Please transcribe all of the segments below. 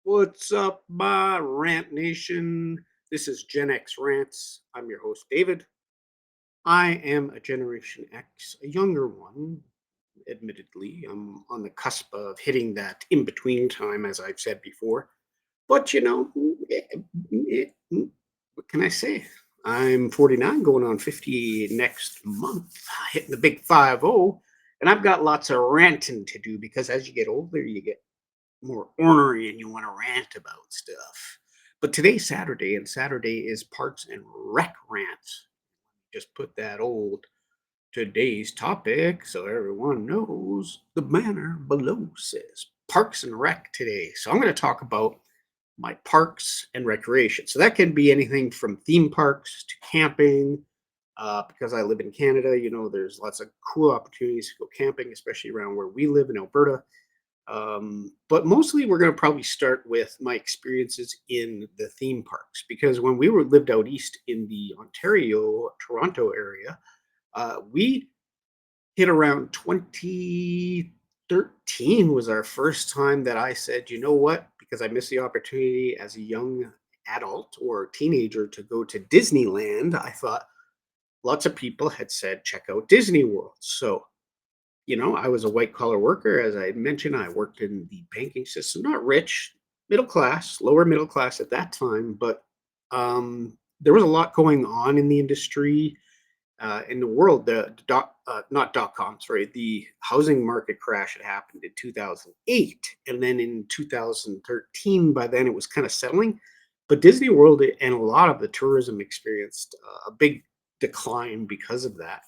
What's up, my Rant Nation? This is GenXRants. I'm your host, David. I am a Generation X, a younger one, admittedly. I'm on the cusp of hitting that in between time, as I've said before. But, what can I say? I'm 49, going on 50 next month, hitting the big 5-0. And I've got lots of ranting to do because as you get older, you get more ornery and you want to rant about stuff. But today's Saturday, and Saturday is Parks and Rec rants. Just put that old today's topic so everyone knows. The banner below says Parks and Rec today. So I'm going to talk about my parks and recreation. So that can be anything from theme parks to camping. Because I live in Canada, there's lots of cool opportunities to go camping, especially around where we live in Alberta. But mostly, we're going to probably start with my experiences in the theme parks because when we were lived out east in the Ontario, Toronto area, we hit around 2013 was our first time that I said, you know what? Because I missed the opportunity as a young adult or teenager to go to Disneyland, I thought lots of people had said, check out Disney World. So I was a white collar worker. As I mentioned, I worked in the banking system, not rich, middle class, lower middle class at that time, but there was a lot going on in the industry, in the world. Not dot com, sorry, the housing market crash had happened in 2008. And then in 2013, by then it was kind of settling. But Disney World and a lot of the tourism experienced a big decline because of that,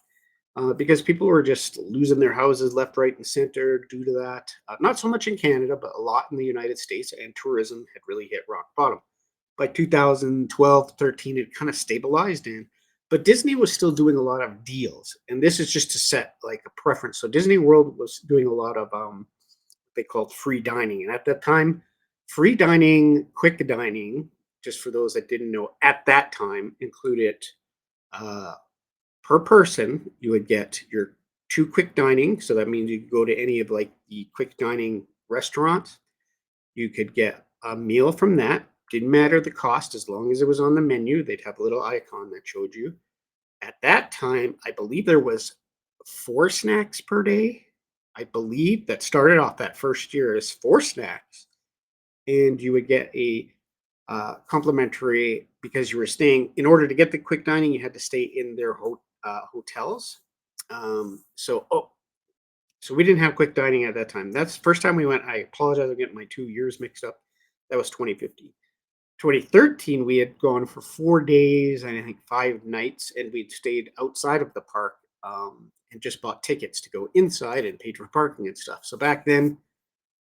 because people were just losing their houses left, right, and center due to that. Not so much in Canada, but a lot in the United States, and tourism had really hit rock bottom. By 2012, 13, it kind of stabilized in. But Disney was still doing a lot of deals, and this is just to set like a preference. So Disney World was doing a lot of what they called free dining, and at that time, free dining, quick dining, just for those that didn't know, at that time included uh, per person, you would get your two quick dining. So that means you could go to any of like the quick dining restaurants. You could get a meal from that. Didn't matter the cost as long as it was on the menu. They'd have a little icon that showed you. At that time, I believe there was four snacks per day. I believe that started off that first year as four snacks, and you would get a complimentary because you were staying. In order to get the quick dining, you had to stay in their hotels. So we didn't have quick dining at that time. That's the first time we went. I apologize, I'm getting my 2 years mixed up. That was 2015. 2013, we had gone for 4 days and I think 5 nights, and we'd stayed outside of the park, and just bought tickets to go inside and paid for parking and stuff. So back then,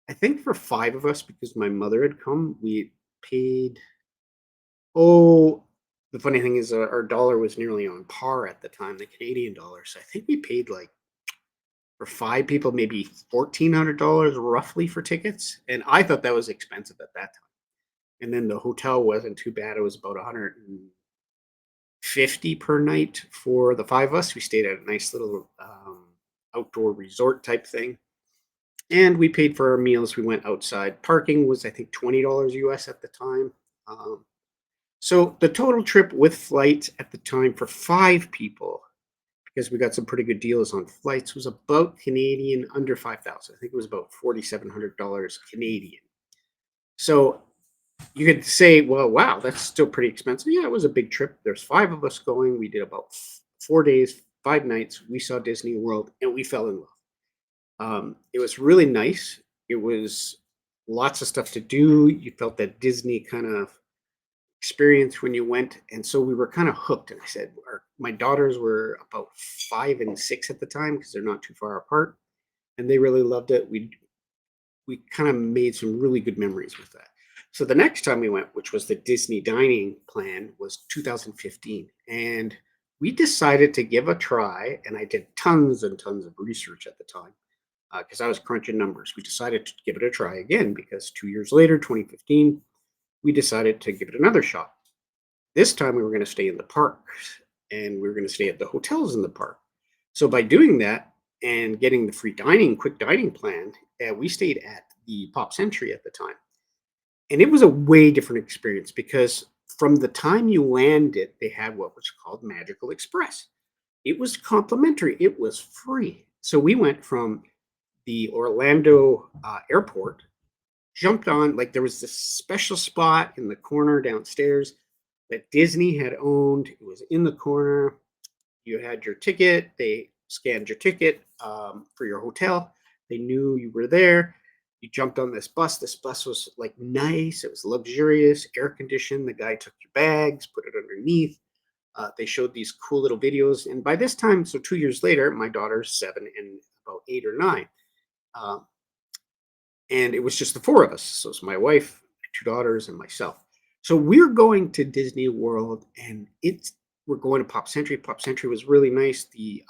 I think for five of us, because my mother had come, we paid. Oh, the funny thing is, our dollar was nearly on par at the time, the Canadian dollar. So I think we paid like for five people, maybe $1,400 roughly for tickets. And I thought that was expensive at that time. And then the hotel wasn't too bad. It was about 150 per night for the five of us. We stayed at a nice little outdoor resort type thing. And we paid for our meals. We went outside. Parking was, I think, $20 US at the time. Um, so the total trip with flight at the time for five people, because we got some pretty good deals on flights, was about Canadian under 5,000. I think it was about $4,700 Canadian. So you could say, well, wow, that's still pretty expensive. Yeah, it was a big trip. There's five of us going. We did about 4 days, 5 nights. We saw Disney World and we fell in love. It was really nice. It was lots of stuff to do. You felt that Disney kind of experience when you went, and so we were kind of hooked. And I said, my daughters were about 5 and 6 at the time because they're not too far apart, and they really loved it. We kind of made some really good memories with that. So the next time we went, which was the Disney dining plan, was 2015, and we decided to give a try. And I did tons and tons of research at the time because I was crunching numbers. We decided to give it a try again because 2 years later, 2015, we decided to give it another shot. This time we were going to stay in the parks and we were going to stay at the hotels in the park. So by doing that and getting the free dining, quick dining plan, we stayed at the Pop Century at the time. And it was a way different experience because from the time you landed, they had what was called Magical Express. It was complimentary, it was free. So we went from the Orlando airport, jumped on, like, there was this special spot in the corner downstairs that Disney had owned. It was in the corner. You had your ticket. They scanned your ticket for your hotel. They knew you were there. You jumped on this bus. This bus was like nice. It was luxurious, air conditioned. The guy took your bags, put it underneath. They showed these cool little videos. And by this time, so 2 years later, my daughter's 7 and about 8 or 9. Um, and it was just the four of us. So it's my wife, my two daughters, and myself. So we're going to Disney World, and we're going to Pop Century. Pop Century was really nice. The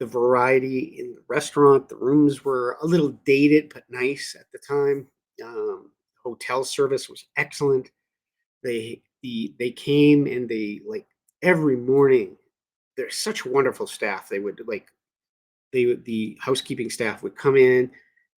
variety in the restaurant, the rooms were a little dated but nice at the time. Hotel service was excellent. They came and they like every morning. They're such wonderful staff. The housekeeping staff would come in,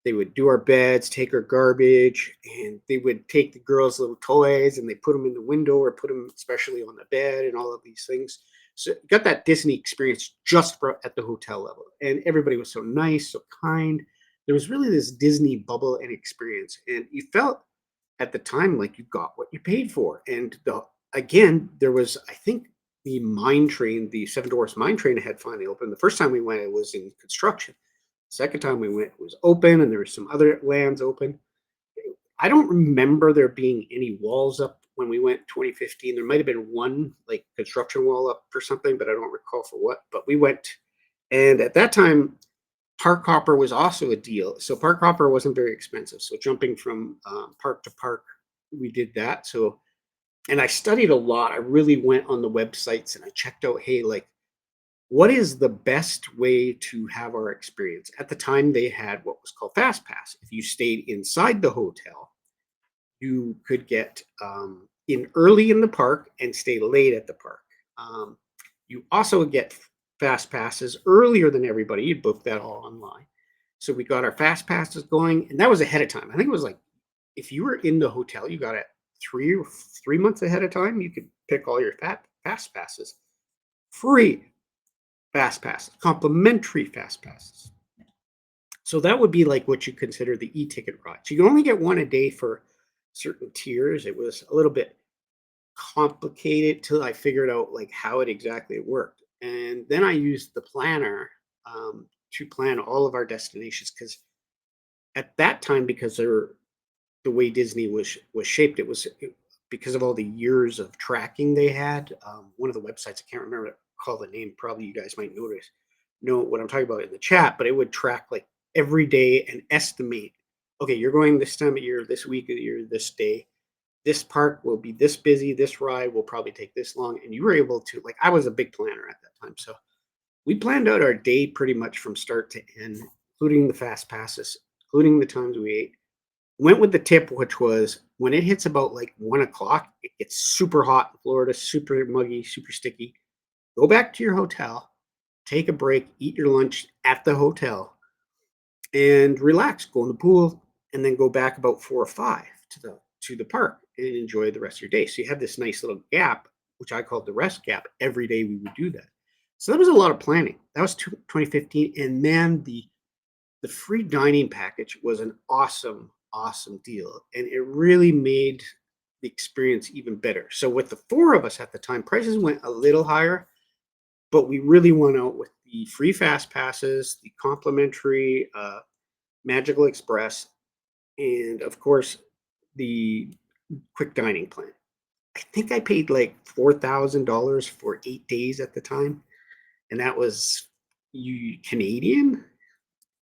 they would do our beds, take our garbage, and they would take the girls' little toys and they put them in the window or put them especially on the bed and all of these things. So got that Disney experience at the hotel level, and everybody was so nice, so kind. There was really this Disney bubble and experience, and you felt at the time like you got what you paid for. And again, there was, I think, the Seven Dwarfs Mine Train had finally opened. The first time we went, it was in construction. Second time we went, it was open, and there were some other lands open. I don't remember there being any walls up when we went 2015. There might have been one like construction wall up for something, but I don't recall for what. But we went, and at that time, park hopper was also a deal. So park hopper wasn't very expensive. So jumping from park to park, we did that. So, and I studied a lot. I really went on the websites and I checked out, hey, like, what is the best way to have our experience? At the time, they had what was called Fast Pass. If you stayed inside the hotel, you could get in early in the park and stay late at the park. Um, you also get fast passes earlier than everybody. You book that all online. So we got our fast passes going, and that was ahead of time. I think it was like if you were in the hotel, you got it 3 months ahead of time. You could pick all your fast passes, free fast passes, complimentary fast passes. So that would be like what you consider the e-ticket rides. You can only get one a day for certain tiers. It was a little bit complicated till I figured out like how it exactly worked. And then I used the planner to plan all of our destinations because at that time, because the way Disney was shaped, because of all the years of tracking they had. One of the websites, I can't remember call the name. Probably you guys might know what I'm talking about in the chat, but it would track like every day and estimate. Okay, you're going this time of year, this week of the year, this day. This park will be this busy. This ride will probably take this long, and you were able to like. I was a big planner at that time, so we planned out our day pretty much from start to end, including the fast passes, including the times we ate. Went with the tip, which was when it hits about like 1 o'clock, it gets super hot in Florida, super muggy, super sticky. Go back to your hotel, take a break, eat your lunch at the hotel, and relax. Go in the pool, and then go back about 4 or 5 to the park and enjoy the rest of your day. So you had this nice little gap, which I called the rest gap. Every day we would do that. So that was a lot of planning. That was 2015, and man, the free dining package was an awesome, awesome deal. And it really made the experience even better. So with the four of us at the time, prices went a little higher, but we really went out with the free fast passes, the complimentary Magical Express, and of course the quick dining plan. I think I paid like $4,000 for 8 days at the time, and that was Canadian.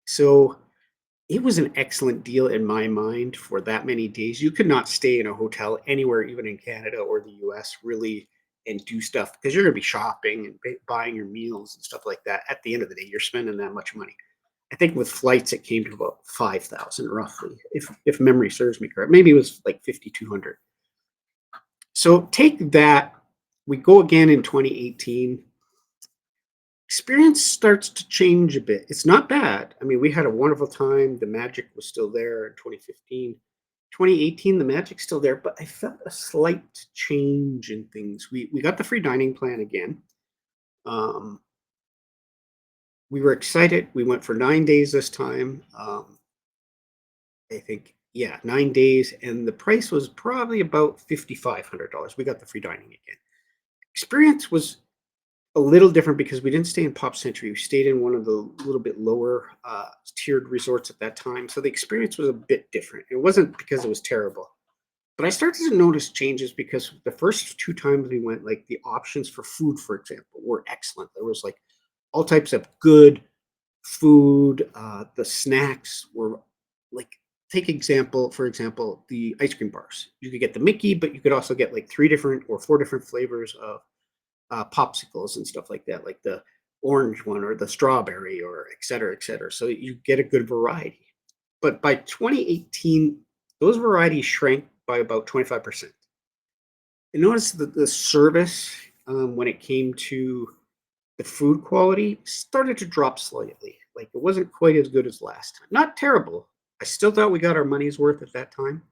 So it was an excellent deal in my mind for that many days. You could not stay in a hotel anywhere, even in Canada or the US, really, and do stuff because you're going to be shopping and buying your meals and stuff like that. At the end of the day, you're spending that much money. I think with flights, it came to about 5,000 roughly, if memory serves me correct. Maybe it was like 5,200. So take that. We go again in 2018. Experience starts to change a bit. It's not bad. I mean, we had a wonderful time. The magic was still there in 2015. 2018, the magic's still there, but I felt a slight change in things. We got the free dining plan again. Um, we were excited. We went for 9 days this time. I think, yeah, 9 days, and the price was probably about $5,500. We got the free dining again. Experience was a little different because we didn't stay in Pop Century. We stayed in one of the little bit lower tiered resorts at that time. So the experience was a bit different. It wasn't because it was terrible, but I started to notice changes because the first two times we went, like the options for food, for example, were excellent. There was like all types of good food. The snacks were like, take example, for example, the ice cream bars. You could get the Mickey, but you could also get like three different or four different flavors of popsicles and stuff like that, like the orange one or the strawberry or et cetera, et cetera. So you get a good variety. But by 2018, those varieties shrank by about 25%. I noticed that the service, when it came to the food quality, started to drop slightly. Like it wasn't quite as good as last time. Not terrible. I still thought we got our money's worth at that time.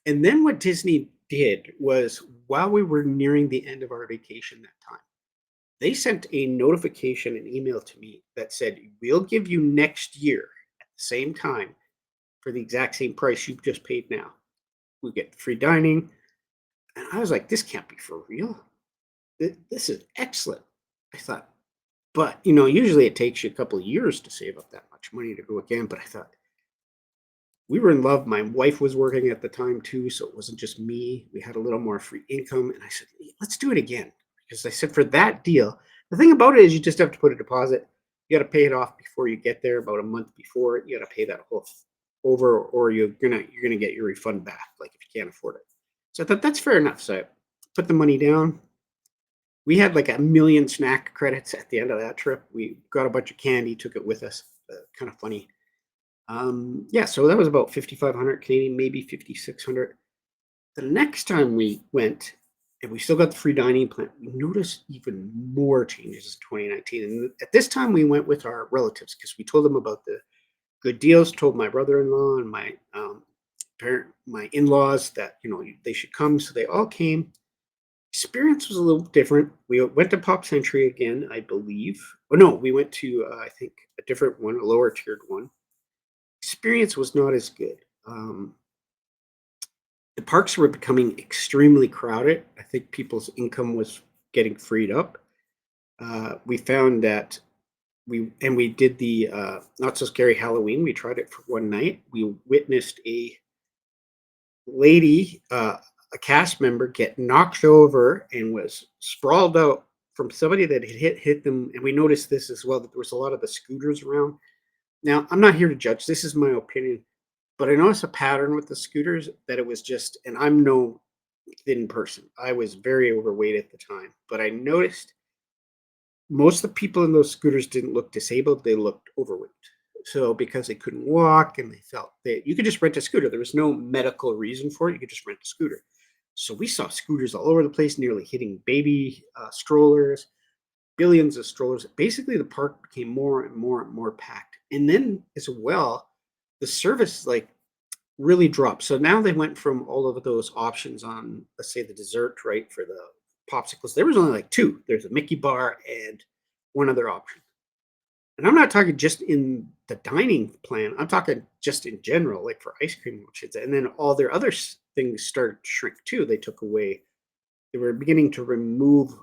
And then what Disney did was, while we were nearing the end of our vacation that time, they sent a notification, an email to me that said, "We'll give you next year at the same time for the exact same price you've just paid now. We get free dining." And I was like, "This can't be for real. This is excellent." I thought, but usually it takes you a couple of years to save up that much money to go again. But I thought, we were in love. My wife was working at the time too, so it wasn't just me. We had a little more free income, and I said, "Let's do it again." Because I said, for that deal, the thing about it is you just have to put a deposit. You got to pay it off before you get there, about a month before. You got to pay that whole over, or you're gonna get your refund back, like if you can't afford it. So I thought that's fair enough. So I put the money down. We had like a million snack credits at the end of that trip. We got a bunch of candy, took it with us. Kind of funny. Yeah, so that was about 5,500 Canadian, maybe 5,600. The next time we went, and we still got the free dining plan, we noticed even more changes in 2019. And at this time, we went with our relatives because we told them about the good deals. Told my brother-in-law and my in-laws that they should come, so they all came. Experience was a little different. We went to Pop Century again, I believe. Oh no, we went to I think a different one, a lower tiered one. Experience was not as good. The parks were becoming extremely crowded. I think people's income was getting freed up. We found that we did the not so scary Halloween. We tried it for one night. We witnessed a lady, a cast member, get knocked over and was sprawled out from somebody that had hit them. And we noticed this as well, that there was a lot of the scooters around. Now, I'm not here to judge. This is my opinion. But I noticed a pattern with the scooters, that it was just, and I'm no thin person. I was very overweight at the time, but I noticed most of the people in those scooters didn't look disabled, they looked overweight. So because they couldn't walk and they felt that you could just rent a scooter, there was no medical reason for it. You could just rent a scooter. So we saw scooters all over the place, nearly hitting baby strollers, billions of strollers. Basically, the park became more and more and more packed. And then as well, the service like really dropped. So now they went from all of those options on, let's say, the dessert, right, for the popsicles. There was only like two. There's a Mickey bar and one other option. And I'm not talking just in the dining plan. I'm talking just in general, like for ice cream options. And then all their other things started to shrink too. They took away. They were beginning to remove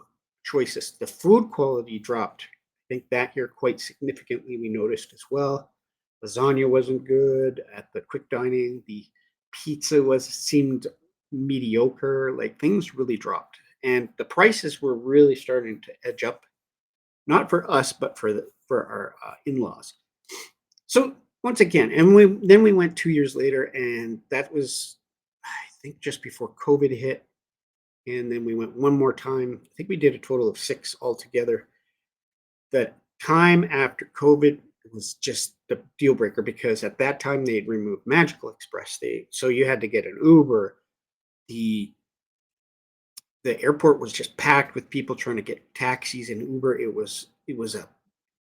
choices. The food quality dropped. I think that here quite significantly. We noticed as well. Lasagna wasn't good at the quick dining. The pizza seemed mediocre. Like things really dropped, and the prices were really starting to edge up. Not for us, but for our in-laws. So once again, and we went 2 years later, and that was, I think, just before COVID hit. And then we went one more time. I think we did a total of six altogether. The time after COVID was just the deal breaker because at that time they had removed Magical Express. So you had to get an Uber. The the airport was just packed with people trying to get taxis and Uber. It was a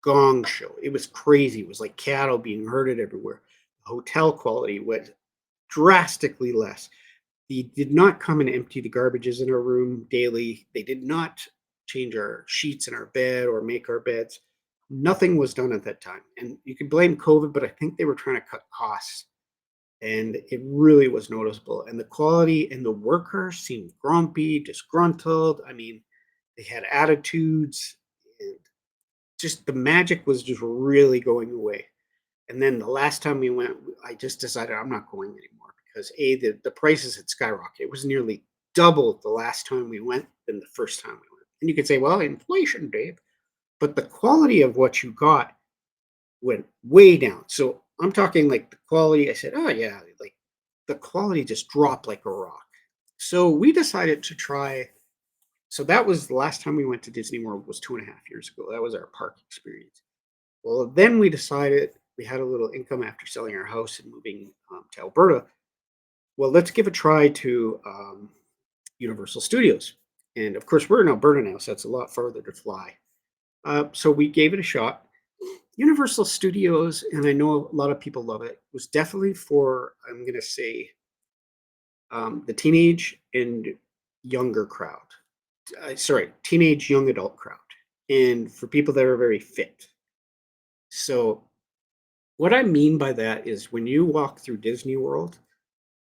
gong show. It was crazy. It was like cattle being herded everywhere. The hotel quality was drastically less. They did not come and empty the garbages in our room daily. They did not change our sheets in our bed or make our beds. Nothing was done at that time. And you can blame COVID, but I think they were trying to cut costs. And it really was noticeable. And the quality and the workers seemed grumpy, disgruntled. I mean, they had attitudes, and just the magic was just really going away. And then the last time we went, I just decided I'm not going anymore because the prices had skyrocketed. It was nearly double the last time we went than the first time we went. And you could say, well, inflation, Dave, but the quality of what you got went way down. So I'm talking like the quality. I said, oh yeah, like the quality just dropped like a rock. So we decided to try. So that was the last time we went to Disney World was 2.5 years ago. That was our park experience. Well, then we decided we had a little income after selling our house and moving to Alberta. Well, let's give a try to Universal Studios. And of course, we're in Alberta now, so it's a lot farther to fly. So we gave it a shot. Universal Studios, and I know a lot of people love it, was definitely for, I'm going to say, the teenage and younger crowd. Sorry, teenage young adult crowd. And for people that are very fit. So what I mean by that is when you walk through Disney World,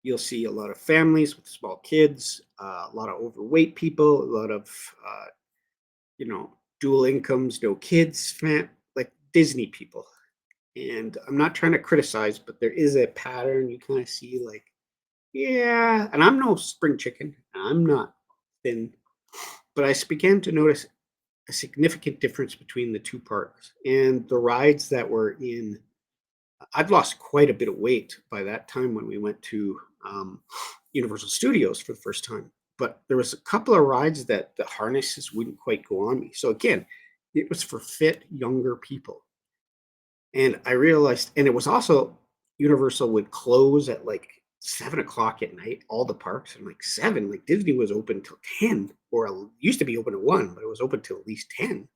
you'll see a lot of families with small kids, a lot of overweight people, a lot of uh, you know dual incomes, no kids, like Disney people. And I'm not trying to criticize, but there is a pattern you kind of see, like, yeah. And I'm no spring chicken. I'm not thin, but began to notice a significant difference between the two parks and the rides that were in. I'd lost quite a bit of weight by that time when we went to Universal Studios for the first time. But there was a couple of rides that the harnesses wouldn't quite go on me. So again, it was for fit younger people. And I realized, and it was also Universal would close at like 7 o'clock at night, all the parks, and like seven, like Disney was open till 10, or used to be open at 1, but it was open till at least 10.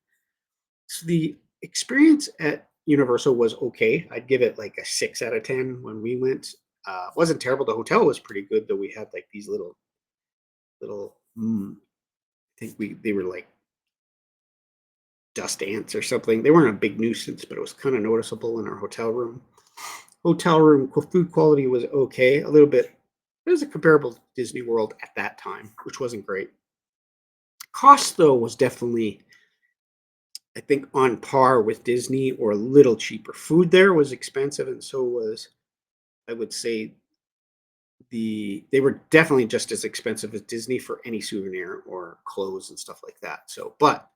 So the experience at Universal was okay. I'd give it like a 6 out of 10 when we went. It wasn't terrible. The hotel was pretty good, though. We had like these little, I think they were like dust ants or something. They weren't a big nuisance, but it was kind of noticeable in our hotel room. Hotel room food quality was okay, a little bit. It was a comparable to Disney World at that time, which wasn't great. Cost though was definitely, I think, on par with Disney or a little cheaper. Food there was expensive, and so was, I would say, they were definitely just as expensive as Disney for any souvenir or clothes and stuff like that. So, but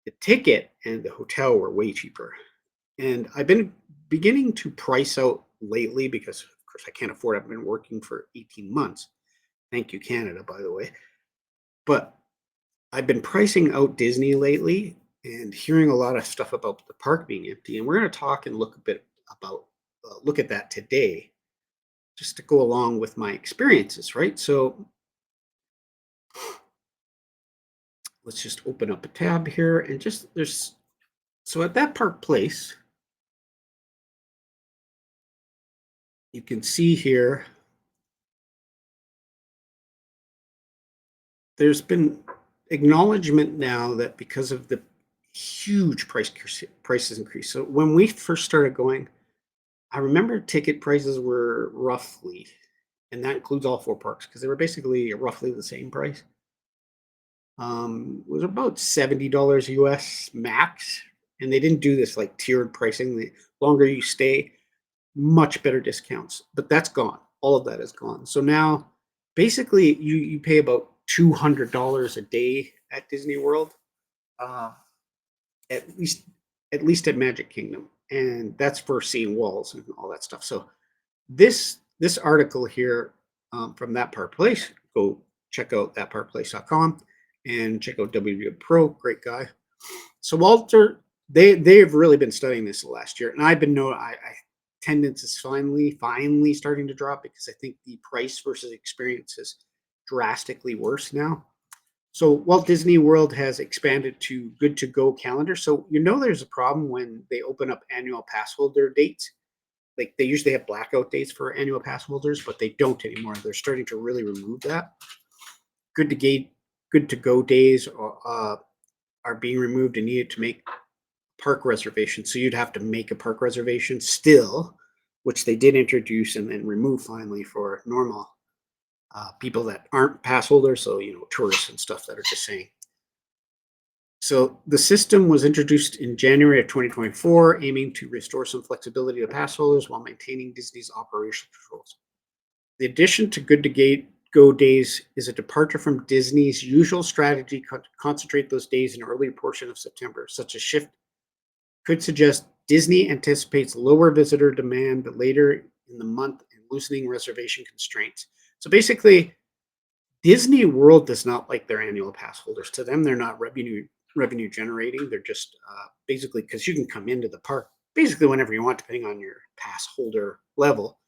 the ticket and the hotel were way cheaper. And I've been beginning to price out lately because, of course, I can't afford it. I've been working for 18 months. Thank you, Canada, by the way. But I've been pricing out Disney lately and hearing a lot of stuff about the park being empty. And we're going to talk and look a bit about, look at that today, just to go along with my experiences, right? So let's just open up a tab here and just so at that park place, you can see here, there's been acknowledgement now that because of the huge prices increase. So when we first started going, I remember ticket prices were roughly, and that includes all 4 parks because they were basically roughly the same price. It was about $70 US max, and they didn't do this like tiered pricing. The longer you stay, much better discounts, but that's gone. All of that is gone. So now, basically, you pay about $200 a day at Disney World, uh, at least at Magic Kingdom, and that's for seeing walls and all that stuff. So this article here, from That Part Place, go check out thatpartplace.com and check out WW Pro, great guy. So Walter, they've really been studying this the last year, and I've been attendance is finally starting to drop because I think the price versus experience is drastically worse now. So Walt Disney World has expanded to good to go calendar. So there's a problem when they open up annual pass holder dates. Like they usually have blackout dates for annual pass holders, but they don't anymore. They're starting to really remove that. Good to gate, good to go days are being removed and needed to make park reservations. So you'd have to make a park reservation still, which they did introduce and then remove finally for normal people that aren't pass holders. So tourists and stuff that are just saying. So the system was introduced in January of 2024, aiming to restore some flexibility to pass holders while maintaining Disney's operational controls. The addition to Good to Go days is a departure from Disney's usual strategy to concentrate those days in an early portion of September. Such a shift could suggest Disney anticipates lower visitor demand later in the month and loosening reservation constraints. So basically, Disney World does not like their annual pass holders. To them, they're not revenue generating. They're just basically because you can come into the park basically whenever you want, depending on your pass holder level,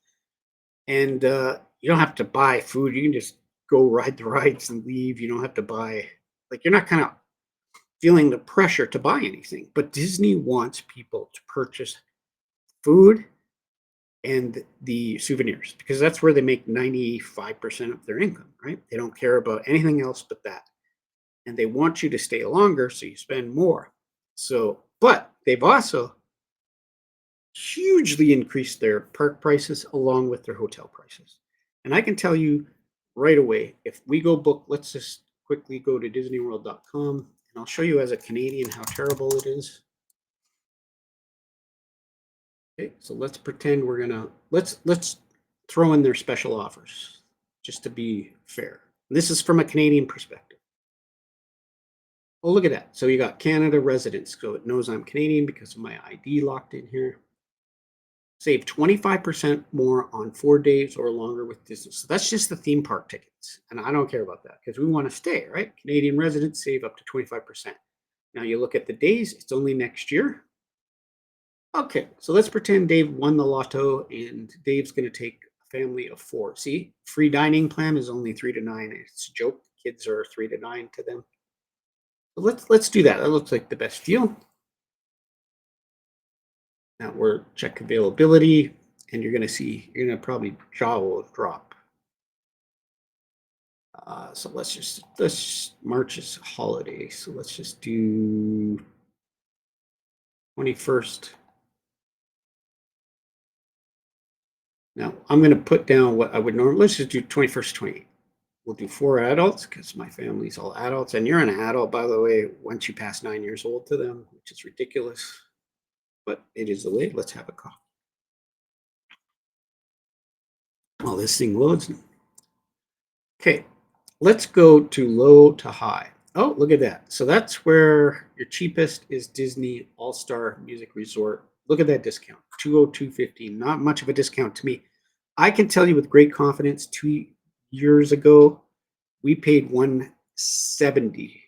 and you don't have to buy food. You can just go ride the rides and leave. You don't have to buy like you're not kind of feeling the pressure to buy anything. But Disney wants people to purchase food and the souvenirs because that's where they make 95% of their income, right? They don't care about anything else but that. And they want you to stay longer so you spend more. So, but they've also hugely increased their park prices along with their hotel prices. And I can tell you right away, if we go book, let's just quickly go to disneyworld.com and I'll show you as a Canadian how terrible it is. Okay, so let's pretend we're gonna let's throw in their special offers just to be fair. This is from a Canadian perspective. Oh, look at that. So you got Canada residents. So it knows I'm Canadian because of my ID locked in here. Save 25% more on 4 days or longer with Disney. So that's just the theme park tickets. And I don't care about that because we want to stay, right? Canadian residents save up to 25%. Now you look at the days, it's only next year. Okay, so let's pretend Dave won the lotto and Dave's going to take a family of four. See, free dining plan is only 3 to 9. It's a joke. Kids are 3 to 9 to them. So let's do that. That looks like the best deal. Now we're check availability, and you're going to see you're going to probably jaw will drop. So let's March is holiday, so let's just do 21st. Now I'm going to put down what I would normally. Let's just do 21st, 28th. We'll do 4 adults because my family's all adults, and you're an adult, by the way, once you pass 9 years old to them, which is ridiculous, but it is the way. Let's have a coffee. While this thing loads. Okay, let's go to low to high. Oh, look at that. So that's where your cheapest is Disney All-Star Music Resort. Look at that discount, 202.50. Not much of a discount to me. I can tell you with great confidence 2 years ago, we paid 170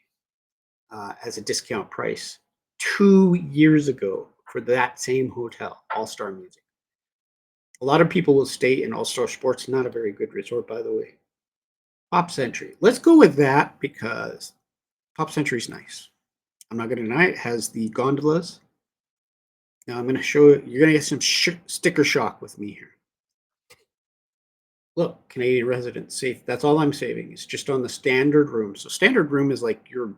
as a discount price 2 years ago for that same hotel, All-Star Music. A lot of people will stay in All-Star Sports, not a very good resort, by the way. Pop Century. Let's go with that because Pop Century's nice. I'm not going to deny it. It has the gondolas. Now I'm going to show you. You're going to get some sticker shock with me here. Look, Canadian resident safe. That's all I'm saving. It's just on the standard room. So standard room is like your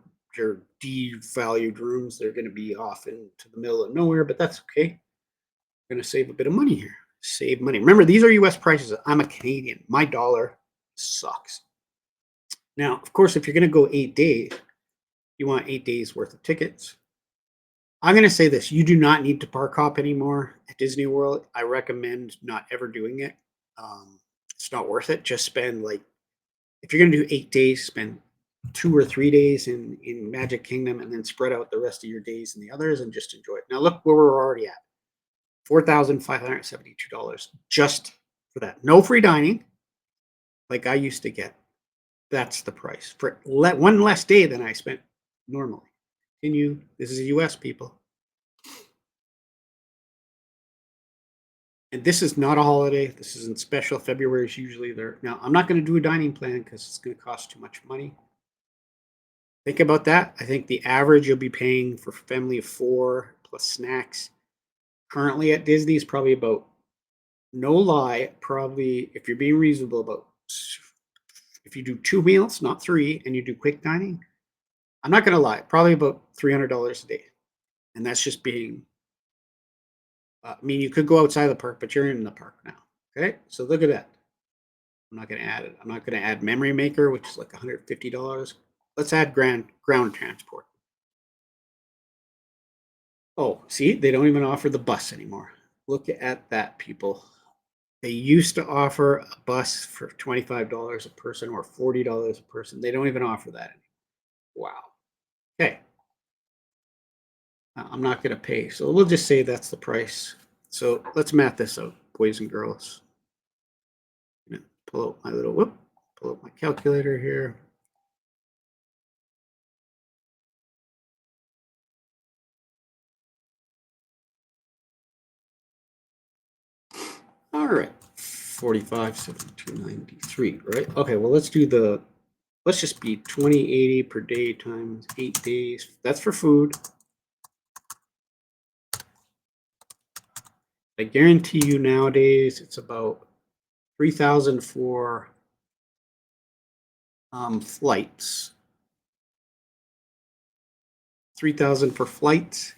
devalued rooms. They're going to be off into the middle of nowhere, but that's okay. I'm going to save a bit of money here. Save money. Remember, these are U.S. prices. I'm a Canadian. My dollar sucks. Now, of course, if you're going to go 8 days, you want 8 days worth of tickets. I'm going to say this. You do not need to park hop anymore at Disney World. I recommend not ever doing it. It's not worth it. Just spend if you're going to do 8 days, spend 2 or 3 days in Magic Kingdom and then spread out the rest of your days in the others and just enjoy it. Now, look where we're already at. $4,572 just for that. No free dining like I used to get. That's the price for one less day than I spent normally. Continue. This is US people. And this is not a holiday. This isn't special. February is usually there. Now, I'm not going to do a dining plan because it's going to cost too much money. Think about that. I think the average you'll be paying for a family of four plus snacks currently at Disney is probably about no lie, probably if you're being reasonable about if you do 2 meals, not three, and you do quick dining, I'm not gonna lie, probably about $300 a day. And that's just being I mean, you could go outside the park, but you're in the park now. Okay, so look at that. I'm not gonna add it. I'm not gonna add memory maker, which is like $150. Let's add ground transport. Oh, see, they don't even offer the bus anymore. Look at that, people. They used to offer a bus for $25 a person or $40 a person. They don't even offer that anymore. Wow. Okay. I'm not going to pay. So we'll just say that's the price. So let's math this out, boys and girls. Pull out my little whoop, pull out my calculator here. All right. 45, 72, 93, right? Okay, well, let's just be 2080 per day times 8 days. That's for food. I guarantee you nowadays it's about 3,000 for flights. 3,000 for flights,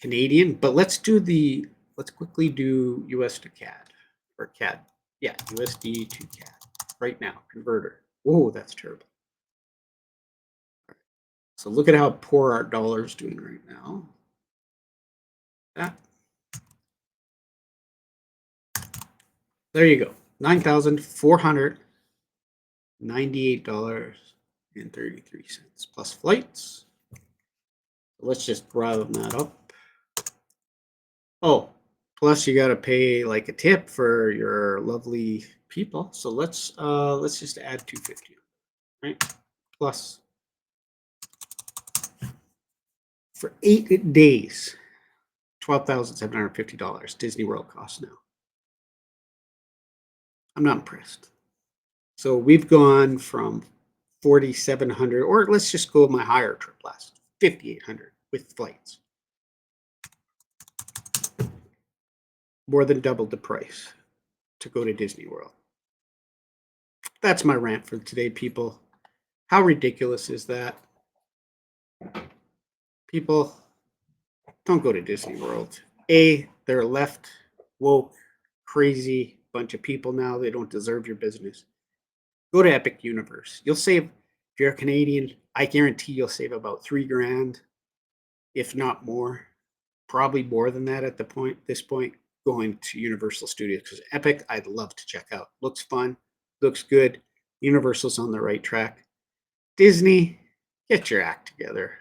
Canadian. But let's quickly do US to CAD or CAD. Yeah, USD to CAD right now. Converter. Whoa, that's terrible. So look at how poor our dollar is doing right now. That. There you go. $9,498.33 plus flights. Let's just round that up. Oh, plus you got to pay like a tip for your lovely people. So let's just add 250, right? Plus for 8 days, $12,750 Disney World costs now. I'm not impressed. So we've gone from 4,700, or let's just go my higher trip last 5,800 with flights. More than doubled the price to go to Disney World. That's my rant for today, people. How ridiculous is that? People, don't go to Disney World. They're left woke, crazy bunch of people now. They don't deserve your business. Go to Epic Universe. You'll save, if you're a Canadian, I guarantee you'll save about 3 grand, if not more. Probably more than that at this point, going to Universal Studios, because Epic, I'd love to check out. Looks fun, looks good. Universal's on the right track. Disney, get your act together.